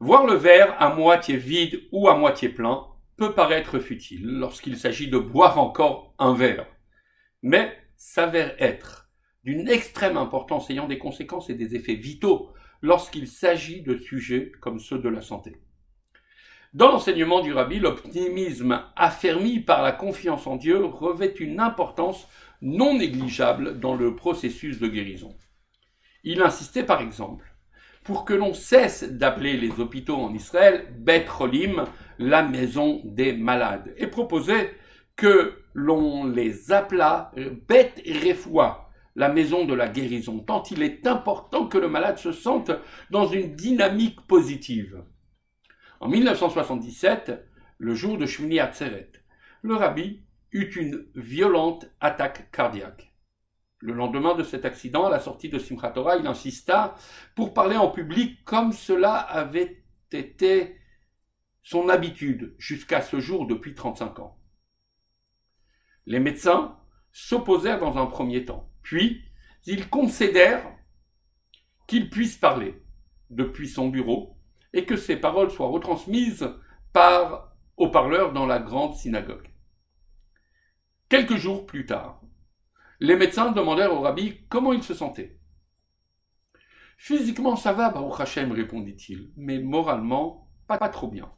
Voir le verre à moitié vide ou à moitié plein peut paraître futile lorsqu'il s'agit de boire encore un verre, mais s'avère être d'une extrême importance ayant des conséquences et des effets vitaux lorsqu'il s'agit de sujets comme ceux de la santé. Dans l'enseignement du Rabbi, l'optimisme affermi par la confiance en Dieu revêt une importance non négligeable dans le processus de guérison. Il insistait par exemple pour que l'on cesse d'appeler les hôpitaux en Israël Bet Cholim, la maison des malades, et proposait que l'on les appelât Bet Refoua, la maison de la guérison, tant il est important que le malade se sente dans une dynamique positive. En 1977, le jour de Shmini Atzeret, le Rabbi eut une violente attaque cardiaque. Le lendemain de cet accident, à la sortie de Simchat Torah, il insista pour parler en public comme cela avait été son habitude jusqu'à ce jour depuis 35 ans. Les médecins s'opposèrent dans un premier temps, puis ils concédèrent qu'il puisse parler depuis son bureau et que ses paroles soient retransmises par haut-parleurs dans la grande synagogue. Quelques jours plus tard, les médecins demandèrent au Rabbi comment il se sentait. « Physiquement, ça va, Baruch Hashem, répondit-il, mais moralement, pas trop bien. »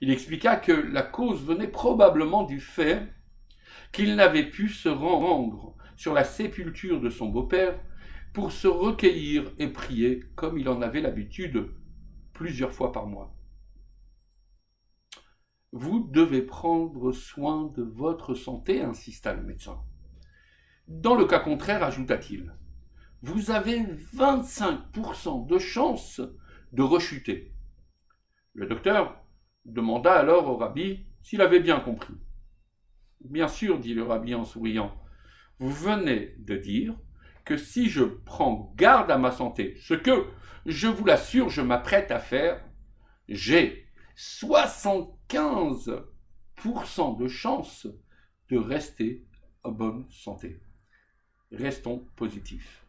Il expliqua que la cause venait probablement du fait qu'il n'avait pu se rendre sur la sépulture de son beau-père pour se recueillir et prier comme il en avait l'habitude plusieurs fois par mois. « Vous devez prendre soin de votre santé, insista le médecin. Dans le cas contraire, ajouta-t-il, vous avez 25% de chance de rechuter. Le docteur demanda alors au Rabbi s'il avait bien compris. Bien sûr, dit le Rabbi en souriant, vous venez de dire que si je prends garde à ma santé, ce que, je vous l'assure, je m'apprête à faire, j'ai 75% de chance de rester en bonne santé. Restons positifs.